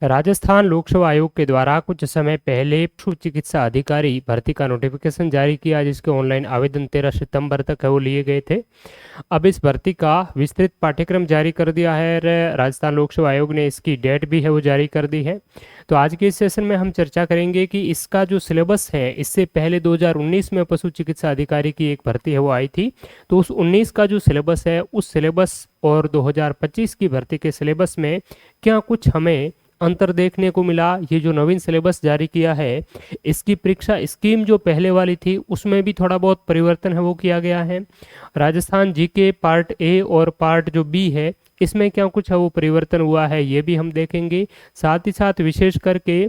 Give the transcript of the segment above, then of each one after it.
राजस्थान लोक सेवा आयोग के द्वारा कुछ समय पहले पशु चिकित्सा अधिकारी भर्ती का नोटिफिकेशन जारी किया, जिसके ऑनलाइन आवेदन 13 सितंबर तक है वो लिए गए थे। अब इस भर्ती का विस्तृत पाठ्यक्रम जारी कर दिया है। राजस्थान लोक सेवा आयोग ने इसकी डेट भी है वो जारी कर दी है। तो आज के इस सेशन में हम चर्चा करेंगे कि इसका जो सिलेबस है, इससे पहले 2019 में पशु चिकित्सा अधिकारी की एक भर्ती है वो आई थी। तो उस 19 का जो सिलेबस है, उस सिलेबस और 2025 की भर्ती के सिलेबस में क्या कुछ हमें अंतर देखने को मिला। ये जो नवीन सिलेबस जारी किया है, इसकी परीक्षा स्कीम जो पहले वाली थी उसमें भी थोड़ा बहुत परिवर्तन है वो किया गया है। राजस्थान जीके पार्ट ए और पार्ट जो बी है, इसमें क्या कुछ है वो परिवर्तन हुआ है, ये भी हम देखेंगे। साथ ही साथ विशेष करके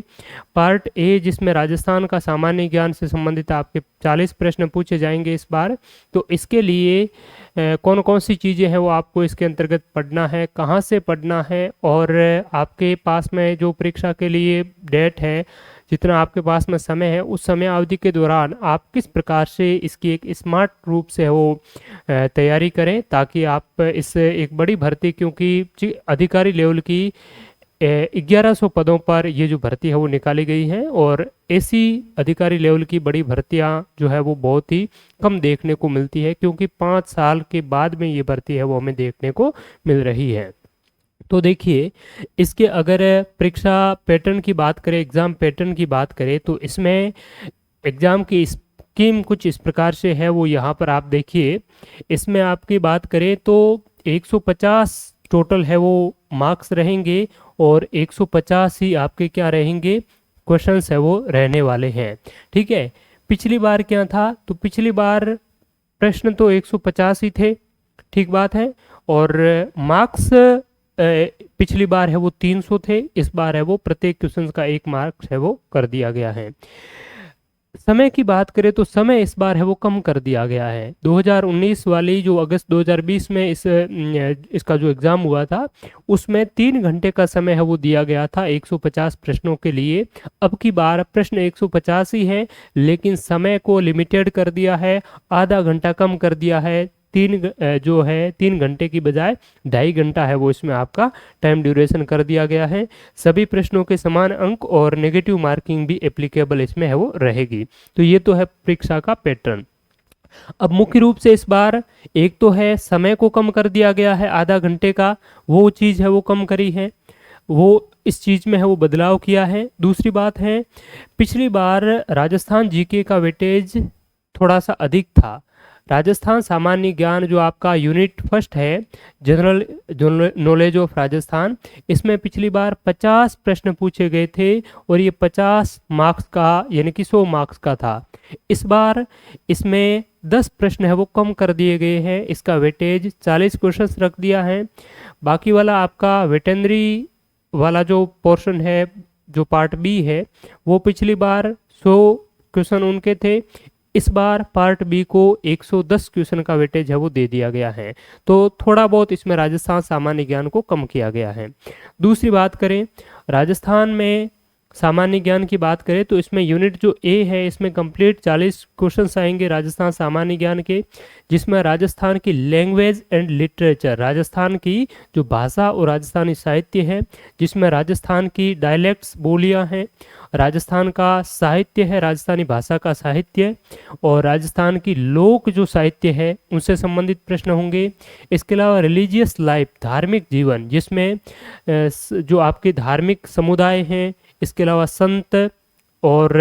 पार्ट ए, जिसमें राजस्थान का सामान्य ज्ञान से संबंधित आपके 40 प्रश्न पूछे जाएंगे इस बार। तो इसके लिए कौन कौन सी चीज़ें हैं वो आपको इसके अंतर्गत पढ़ना है, कहाँ से पढ़ना है, और आपके पास में जो परीक्षा के लिए डेट है, जितना आपके पास में समय है, उस समय अवधि के दौरान आप किस प्रकार से इसकी एक स्मार्ट रूप से वो तैयारी करें, ताकि आप इस एक बड़ी भर्ती, क्योंकि अधिकारी लेवल की 1100 पदों पर ये जो भर्ती है वो निकाली गई है, और ऐसी अधिकारी लेवल की बड़ी भर्तियां जो है वो बहुत ही कम देखने को मिलती है, क्योंकि 5 साल के बाद में ये भर्ती है वो हमें देखने को मिल रही है। तो देखिए, इसके अगर परीक्षा पैटर्न की बात करें, एग्ज़ाम पैटर्न की बात करें, तो इसमें एग्ज़ाम की स्कीम कुछ इस प्रकार से है वो यहाँ पर आप देखिए। इसमें आपकी बात करें तो 150 टोटल है वो मार्क्स रहेंगे, और 150 ही आपके क्या रहेंगे, क्वेश्चंस है वो रहने वाले हैं। ठीक है। पिछली बार क्या था, तो पिछली बार प्रश्न तो 150 ही थे, ठीक बात है, और मार्क्स पिछली बार है वो 300 थे, इस बार है वो प्रत्येक क्वेश्चन का 1 मार्क्स है वो कर दिया गया है। समय की बात करें तो समय इस बार है वो कम कर दिया गया है। 2019 वाली जो अगस्त 2020 में इसका जो एग्ज़ाम हुआ था, उसमें 3 घंटे का समय है वो दिया गया था 150 प्रश्नों के लिए। अब की बार प्रश्न 150 ही है, लेकिन समय को लिमिटेड कर दिया है, आधा घंटा कम कर दिया है। जो है 3 घंटे की बजाय 2.5 घंटा है वो इसमें आपका टाइम ड्यूरेशन कर दिया गया है। सभी प्रश्नों के समान अंक और नेगेटिव मार्किंग भी एप्लीकेबल इसमें है वो रहेगी। तो ये तो है परीक्षा का पैटर्न। अब मुख्य रूप से इस बार एक तो है समय को कम कर दिया गया है, आधा घंटे का वो चीज़ है वो कम करी है, वो इस चीज़ में है वो बदलाव किया है। दूसरी बात है, पिछली बार राजस्थान जीके का वेटेज थोड़ा सा अधिक था। राजस्थान सामान्य ज्ञान जो आपका यूनिट फर्स्ट है, जनरल नॉलेज ऑफ राजस्थान, इसमें पिछली बार 50 प्रश्न पूछे गए थे, और ये 50 मार्क्स का यानी कि 100 मार्क्स का था। इस बार इसमें 10 प्रश्न है वो कम कर दिए गए हैं, इसका वेटेज 40 क्वेश्चन रख दिया है। बाकी वाला आपका वेटनरी वाला जो पोर्शन है, जो पार्ट बी है, वो पिछली बार 100 क्वेश्चन उनके थे, इस बार पार्ट बी को 110 क्वेश्चन का वेटेज है वो दे दिया गया है। तो थोड़ा बहुत इसमें राजस्थान सामान्य ज्ञान को कम किया गया है। दूसरी बात करें, राजस्थान में सामान्य ज्ञान की बात करें तो इसमें यूनिट जो ए है, इसमें कंप्लीट 40 क्वेश्चंस आएंगे राजस्थान सामान्य ज्ञान के, जिसमें राजस्थान की लैंग्वेज एंड लिटरेचर, राजस्थान की जो भाषा और राजस्थानी साहित्य है, जिसमें राजस्थान की डायलेक्ट्स बोलियां हैं, राजस्थान का साहित्य है, राजस्थानी भाषा का साहित्य, और राजस्थान की लोक जो साहित्य है उनसे संबंधित प्रश्न होंगे। इसके अलावा रिलीजियस लाइफ, धार्मिक जीवन, जिसमें जो आपके धार्मिक समुदाय हैं, इसके अलावा संत और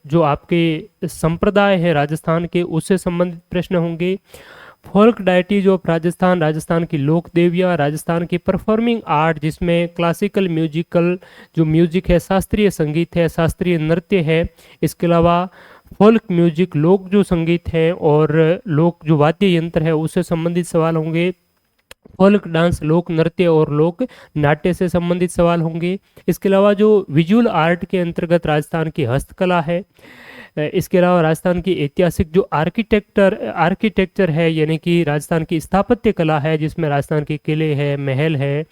जो आपके संप्रदाय है राजस्थान के, उससे संबंधित प्रश्न होंगे। Folk deities of Rajasthan, Rajasthan की लोक देवियाँ, राजस्थान की परफॉर्मिंग आर्ट, जिसमें क्लासिकल म्यूजिकल जो म्यूजिक है, शास्त्रीय संगीत है, शास्त्रीय नृत्य है, इसके अलावा फोल्क म्यूजिक, लोक जो संगीत है और लोक जो वाद्य यंत्र है उससे संबंधित सवाल होंगे। फोल्क डांस, लोक नृत्य और लोक नाट्य से संबंधित सवाल होंगे। इसके अलावा जो विजुअल आर्ट के अंतर्गत राजस्थान की हस्तकला है, इसके अलावा राजस्थान की ऐतिहासिक जो आर्किटेक्चर है, यानी कि राजस्थान की स्थापत्य कला है, जिसमें राजस्थान के किले हैं, महल है,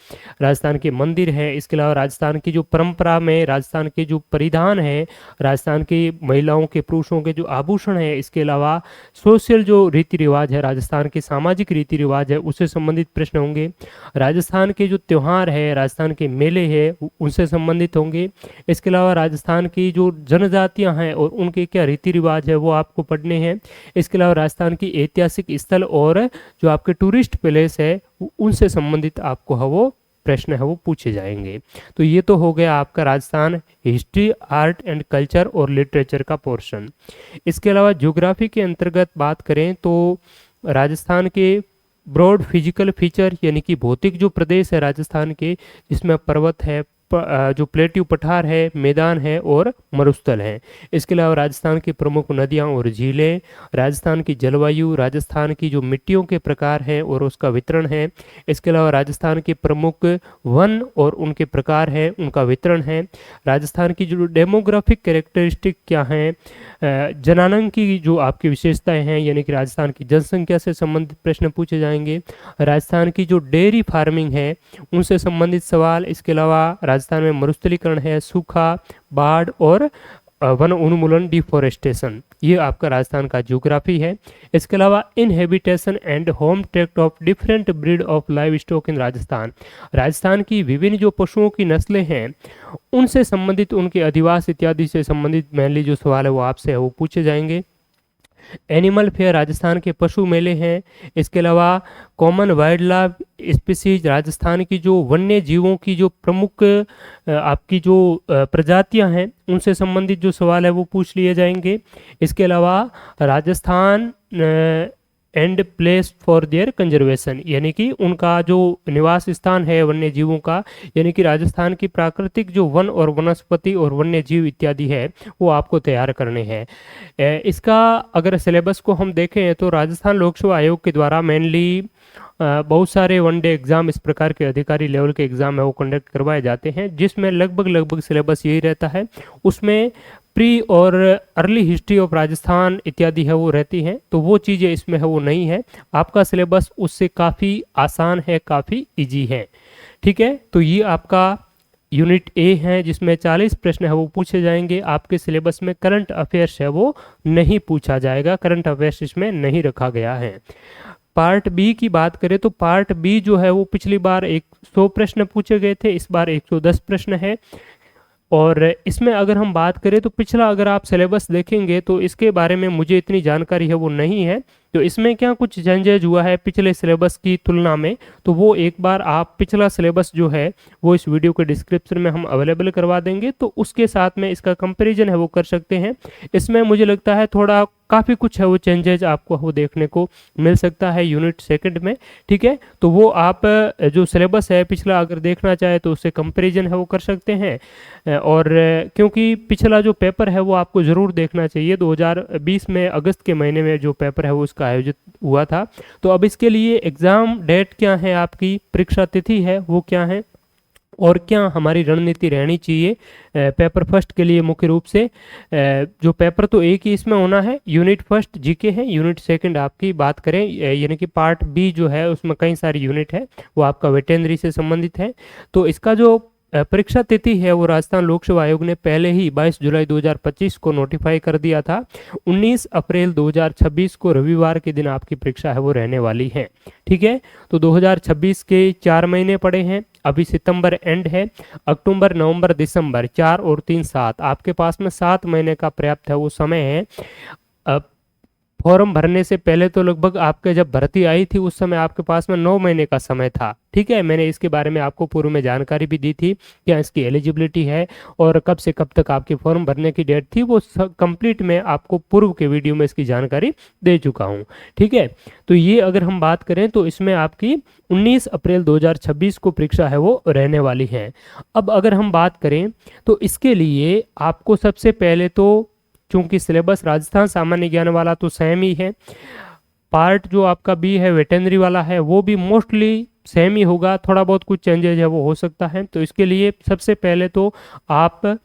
राजस्थान के मंदिर है, इसके अलावा राजस्थान की जो परंपरा में राजस्थान के जो परिधान है, राजस्थान की महिलाओं के पुरुषों के जो आभूषण है, इसके अलावा सोशल जो रीति रिवाज है, राजस्थान के सामाजिक रीति रिवाज है, उससे संबंधित प्रश्न होंगे। राजस्थान के जो त्यौहार है, राजस्थान के मेले हैं, उनसे संबंधित होंगे। इसके अलावा राजस्थान की जो जनजातियां हैं और उनके क्या रीति रिवाज है वो आपको पढ़ने हैं। इसके अलावा राजस्थान की ऐतिहासिक स्थल और जो आपके टूरिस्ट प्लेस है उनसे संबंधित आपको है वो प्रश्न है वो पूछे जाएंगे। तो ये तो हो गया आपका Rajasthan history, art and culture और लिटरेचर का पोर्शन। इसके अलावा ज्योग्राफी के अंतर्गत बात करें तो राजस्थान के ब्रॉड फिजिकल फीचर यानी कि भौतिक जो प्रदेश है राजस्थान के, जिसमें पर्वत है, जो प्लेट्यू पठार है, मैदान है और मरुस्थल है। इसके अलावा राजस्थान की प्रमुख नदियां और झीलें, राजस्थान की जलवायु, राजस्थान की जो मिट्टियों के प्रकार हैं और उसका वितरण है। इसके अलावा राजस्थान के प्रमुख वन और उनके प्रकार हैं, उनका वितरण है। राजस्थान की जो डेमोग्राफिक कैरेक्टरिस्टिक क्या हैं, जनानंग की जो आपकी विशेषताएं हैं यानी कि राजस्थान की जनसंख्या से संबंधित प्रश्न पूछे जाएंगे। राजस्थान की जो डेयरी फार्मिंग है उनसे संबंधित सवाल। इसके अलावा राजस्थान में मरुस्थलीकरण है, सूखा, बाढ़ और वन उन्मूलन, डिफोरेस्टेशन, ये आपका राजस्थान का ज्योग्राफी है। इसके अलावा inhabitation and home tract of different breed of livestock in Rajasthan, Rajasthan की विभिन्न जो पशुओं की नस्लें हैं उनसे संबंधित, उनके अधिवास इत्यादि से संबंधित मेनली जो सवाल है वो आपसे है वो पूछे जाएंगे। एनिमल फेयर, राजस्थान के पशु मेले हैं। इसके अलावा common wild life species, Rajasthan की जो वन्य जीवों की जो प्रमुख आपकी जो प्रजातियां हैं उनसे संबंधित जो सवाल है वो पूछ लिए जाएंगे। इसके अलावा Rajasthan and place for their conservation, यानी कि उनका जो निवास स्थान है वन्य जीवों का, यानी कि राजस्थान की प्राकृतिक जो वन और वनस्पति और वन्य जीव इत्यादि है वो आपको तैयार करने हैं। इसका अगर सिलेबस को हम देखें तो राजस्थान लोक सेवा आयोग के द्वारा मेनली बहुत सारे वनडे एग्जाम, इस प्रकार के अधिकारी लेवल के एग्जाम है वो कंडक्ट करवाए जाते हैं, जिसमें लगभग सिलेबस यही रहता है। उसमें प्री और अर्ली हिस्ट्री ऑफ राजस्थान इत्यादि है वो रहती हैं, तो वो चीज़ें इसमें है वो नहीं है। आपका सिलेबस उससे काफ़ी आसान है, काफ़ी इजी है। ठीक है, तो ये आपका यूनिट ए है जिसमें 40 प्रश्न है वो पूछे जाएंगे। आपके सिलेबस में करंट अफेयर्स है वो नहीं पूछा जाएगा, करंट अफेयर्स इसमें नहीं रखा गया है। पार्ट बी की बात करें तो पार्ट बी जो है वो पिछली बार 100 प्रश्न पूछे गए थे, इस बार 110 प्रश्न है। और इसमें अगर हम बात करें तो पिछला अगर आप सिलेबस देखेंगे तो इसके बारे में मुझे इतनी जानकारी है वो नहीं है। तो इसमें क्या कुछ चेंजेज हुआ है पिछले सिलेबस की तुलना में, तो वो एक बार आप पिछला सिलेबस जो है वो इस वीडियो के डिस्क्रिप्शन में हम अवेलेबल करवा देंगे, तो उसके साथ में इसका कंपैरिजन है वो कर सकते हैं। इसमें मुझे लगता है थोड़ा काफ़ी कुछ है वो चेंजेज आपको वो देखने को मिल सकता है यूनिट सेकंड में। ठीक है, तो वो आप जो सिलेबस है पिछला अगर देखना चाहे तो उससे कंपैरिजन है वो कर सकते हैं। और क्योंकि पिछला जो पेपर है वो आपको ज़रूर देखना चाहिए, 2020 में अगस्त के महीने में जो पेपर है वो उसका आयोजित हुआ था। तो अब इसके लिए एग्ज़ाम डेट क्या है, आपकी परीक्षा तिथि है वो क्या है, और क्या हमारी रणनीति रहनी चाहिए पेपर फर्स्ट के लिए। मुख्य रूप से जो पेपर तो एक ही इसमें होना है, यूनिट फर्स्ट जीके है, यूनिट सेकंड आपकी बात करें यानी कि पार्ट बी जो है उसमें कई सारी यूनिट है वो आपका वेटेनरी से संबंधित है। तो इसका जो परीक्षा तिथि है वो राजस्थान लोक सेवा आयोग ने पहले ही 22 जुलाई 2025 को नोटिफाई कर दिया था। 19 अप्रैल 2026 को रविवार के दिन आपकी परीक्षा है वो रहने वाली है। ठीक है, तो 2026 के 4 महीने पड़े हैं, अभी सितंबर एंड है, अक्टूबर, नवंबर, दिसंबर 4 और 3 7, आपके पास में 7 महीने का पर्याप्त है वो समय है। अब फॉर्म भरने से पहले तो लगभग आपके जब भर्ती आई थी उस समय आपके पास में 9 महीने का समय था। ठीक है, मैंने इसके बारे में आपको पूर्व में जानकारी भी दी थी, क्या इसकी एलिजिबिलिटी है और कब से कब तक आपकी फॉर्म भरने की डेट थी, वो कंप्लीट में आपको पूर्व के वीडियो में इसकी जानकारी दे चुका हूँ। ठीक है, तो ये अगर हम बात करें तो इसमें आपकी 19 अप्रैल 2026 को परीक्षा है वो रहने वाली है। अब अगर हम बात करें तो इसके लिए आपको सबसे पहले तो, चूंकि सिलेबस राजस्थान सामान्य ज्ञान वाला तो सेम ही है, पार्ट जो आपका बी है वेटेनरी वाला है वो भी मोस्टली सेम ही होगा, थोड़ा बहुत कुछ चेंजेज है वो हो सकता है। तो इसके लिए सबसे पहले तो आप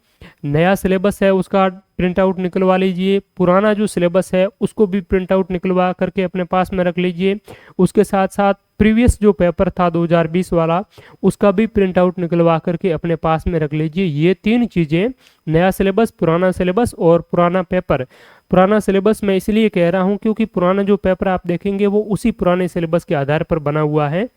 नया सिलेबस है उसका प्रिंट आउट निकलवा लीजिए, पुराना जो सिलेबस है उसको भी प्रिंट आउट निकलवा करके अपने पास में रख लीजिए। उसके साथ साथ प्रीवियस जो पेपर था 2020 वाला उसका भी प्रिंट आउट निकलवा करके अपने पास में रख लीजिए। ये 3 चीज़ें, नया सिलेबस, पुराना सिलेबस और पुराना पेपर। पुराना सिलेबस मैं इसलिए कह रहा हूँ क्योंकि पुराना जो पेपर आप देखेंगे वो उसी पुराने सिलेबस के आधार पर बना हुआ है।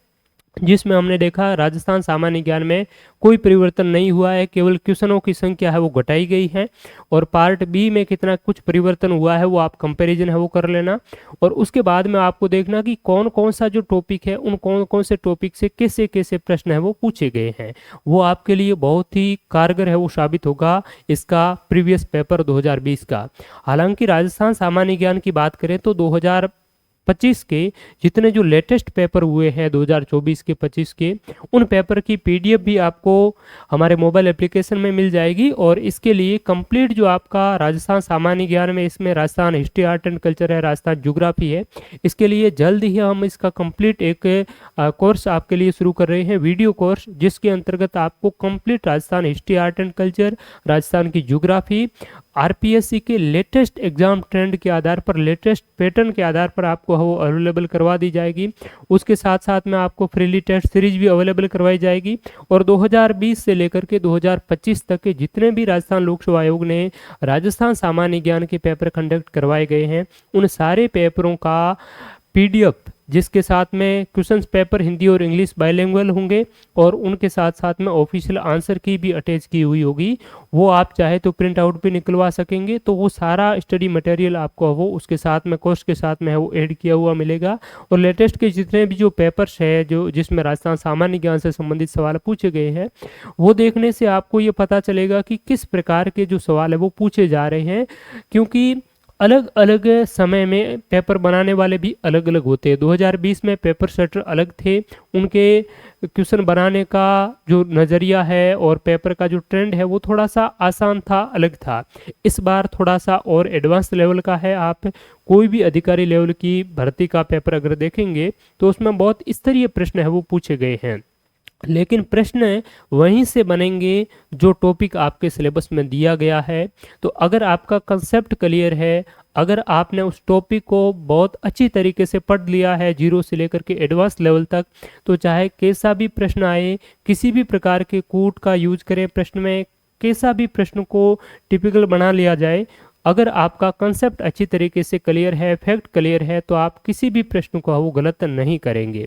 जिसमें हमने देखा राजस्थान सामान्य ज्ञान में कोई परिवर्तन नहीं हुआ है, केवल क्वेश्चनों की संख्या है वो घटाई गई है। और पार्ट बी में कितना कुछ परिवर्तन हुआ है वो आप कंपैरिजन है वो कर लेना। और उसके बाद में आपको देखना कि कौन कौन सा जो टॉपिक है उन कौन कौन से टॉपिक से कैसे कैसे प्रश्न है वो पूछे गए हैं, वो आपके लिए बहुत ही कारगर है वो साबित होगा इसका प्रीवियस पेपर 2020 का। हालांकि राजस्थान सामान्य ज्ञान की बात करें तो 2025 के जितने जो लेटेस्ट पेपर हुए हैं 2024 के 25 के, उन पेपर की पीडीएफ भी आपको हमारे मोबाइल एप्लीकेशन में मिल जाएगी। और इसके लिए कंप्लीट जो आपका राजस्थान सामान्य ज्ञान में इसमें Rajasthan history art and culture है, राजस्थान ज्योग्राफी है, इसके लिए जल्द ही हम इसका कंप्लीट एक कोर्स आपके लिए शुरू कर रहे हैं, वीडियो कोर्स, जिसके अंतर्गत आपको complete Rajasthan history art and culture, Rajasthan की ज्योग्राफी, आरपीएससी के लेटेस्ट एग्जाम ट्रेंड के आधार पर, लेटेस्ट पैटर्न के आधार पर आपको वो अवेलेबल करवा दी जाएगी। उसके साथ साथ में आपको फ्रीली टेस्ट सीरीज भी अवेलेबल करवाई जाएगी। और 2020 से लेकर के 2025 तक के जितने भी राजस्थान लोक सेवा आयोग ने राजस्थान सामान्य ज्ञान के पेपर कंडक्ट करवाए गए हैं, उन सारे पेपरों का पीडीएफ, जिसके साथ में क्वेश्चंस पेपर हिंदी और इंग्लिश बाइलिंगुअल होंगे और उनके साथ साथ में ऑफिशियल आंसर की भी अटैच की हुई होगी, वो आप चाहे तो प्रिंट आउट भी निकलवा सकेंगे। तो वो सारा स्टडी मटेरियल आपको वो उसके साथ में कोर्स के साथ में है वो ऐड किया हुआ मिलेगा। और लेटेस्ट के जितने भी जो पेपर्स है जो जिसमें राजस्थान सामान्य ज्ञान से संबंधित सवाल पूछे गए हैं, वो देखने से आपको ये पता चलेगा कि किस प्रकार के जो सवाल है वो पूछे जा रहे हैं, क्योंकि अलग अलग समय में पेपर बनाने वाले भी अलग अलग होते हैं। 2020 में पेपर सेटर अलग थे, उनके क्वेश्चन बनाने का जो नज़रिया है और पेपर का जो ट्रेंड है वो थोड़ा सा आसान था, अलग था। इस बार थोड़ा सा और एडवांस लेवल का है। आप कोई भी अधिकारी लेवल की भर्ती का पेपर अगर देखेंगे तो उसमें बहुत स्तरीय प्रश्न है वो पूछे गए हैं, लेकिन प्रश्न वहीं से बनेंगे जो टॉपिक आपके सिलेबस में दिया गया है। तो अगर आपका कंसेप्ट क्लियर है, अगर आपने उस टॉपिक को बहुत अच्छी तरीके से पढ़ लिया है जीरो से लेकर के एडवांस लेवल तक, तो चाहे कैसा भी प्रश्न आए, किसी भी प्रकार के कूट का यूज करें प्रश्न में, कैसा भी प्रश्न को टिपिकल बना लिया जाए, अगर आपका कंसेप्ट अच्छी तरीके से क्लियर है, फैक्ट क्लियर है, तो आप किसी भी प्रश्न को वो गलत नहीं करेंगे।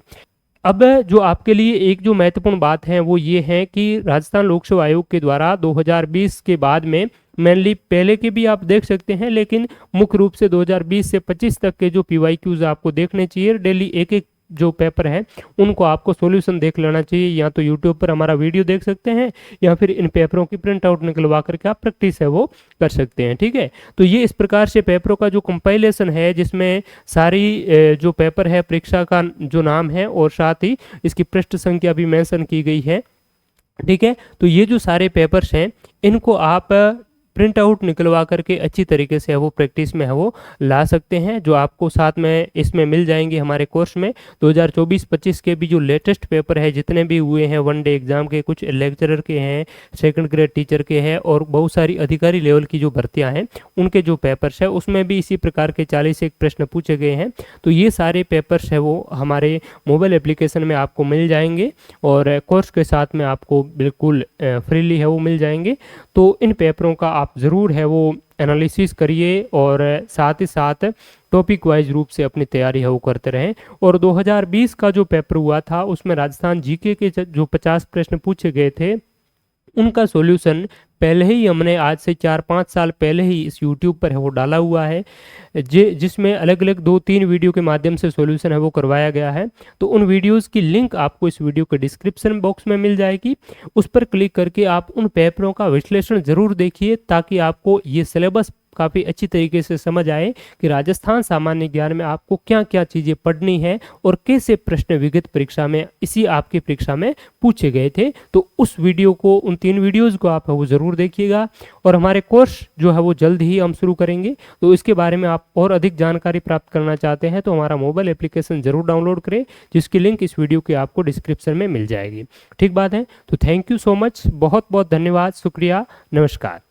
अब जो आपके लिए एक जो महत्वपूर्ण बात है वो ये है कि राजस्थान लोक सेवा आयोग के द्वारा 2020 के बाद में मेनली पहले के भी आप देख सकते हैं, लेकिन मुख्य रूप से 2020 से 25 तक के जो पीवाईक्यूज आपको देखने चाहिए, डेली एक एक जो पेपर है उनको आपको सॉल्यूशन देख लेना चाहिए। या तो यूट्यूब पर हमारा वीडियो देख सकते हैं या फिर इन पेपरों की प्रिंट आउट निकलवा करके आप प्रैक्टिस है वो कर सकते हैं। ठीक है, तो ये इस प्रकार से पेपरों का जो कंपाइलेशन है, जिसमें सारी जो पेपर है परीक्षा का जो नाम है और साथ ही इसकी पृष्ठ संख्या भी मेंशन की गई है। ठीक है, तो ये जो सारे पेपर्स हैं इनको आप प्रिंट आउट निकलवा करके अच्छी तरीके से वो प्रैक्टिस में है वो ला सकते हैं, जो आपको साथ में इसमें मिल जाएंगे हमारे कोर्स में। 2024-25 के भी जो लेटेस्ट पेपर है जितने भी हुए हैं, वन डे एग्जाम के, कुछ लेक्चरर के हैं, सेकंड ग्रेड टीचर के हैं और बहुत सारी अधिकारी लेवल की जो भर्तियां हैं उनके जो पेपर्स है उसमें भी इसी प्रकार के 40 एक प्रश्न पूछे गए हैं। तो ये सारे पेपर्स है वो हमारे मोबाइल एप्लीकेशन में आपको मिल जाएंगे और कोर्स के साथ में आपको बिल्कुल फ्रीली है वो मिल जाएंगे। तो इन पेपरों का आप ज़रूर है वो एनालिसिस करिए और साथ ही साथ टॉपिक वाइज रूप से अपनी तैयारी है वो करते रहें। और 2020 का जो पेपर हुआ था उसमें राजस्थान जीके के जो 50 प्रश्न पूछे गए थे उनका सॉल्यूशन पहले ही हमने आज से 4-5 साल पहले ही इस YouTube पर है वो डाला हुआ है, जिसमें अलग अलग 2-3 वीडियो के माध्यम से सॉल्यूशन है वो करवाया गया है। तो उन वीडियोस की लिंक आपको इस वीडियो के डिस्क्रिप्शन बॉक्स में मिल जाएगी, उस पर क्लिक करके आप उन पेपरों का विश्लेषण जरूर देखिए ताकि आपको ये सिलेबस काफ़ी अच्छी तरीके से समझ आए कि राजस्थान सामान्य ज्ञान में आपको क्या क्या चीज़ें पढ़नी है और कैसे प्रश्न विगत परीक्षा में इसी आपकी परीक्षा में पूछे गए थे। तो उस वीडियो को, उन 3 वीडियोज़ को आप वो ज़रूर देखिएगा। और हमारे कोर्स जो है वो जल्द ही हम शुरू करेंगे, तो इसके बारे में आप और अधिक जानकारी प्राप्त करना चाहते हैं तो हमारा मोबाइल एप्लीकेशन ज़रूर डाउनलोड करें, जिसकी लिंक इस वीडियो के आपको डिस्क्रिप्शन में मिल जाएगी। ठीक बात है, तो थैंक यू सो मच, बहुत बहुत धन्यवाद, शुक्रिया, नमस्कार।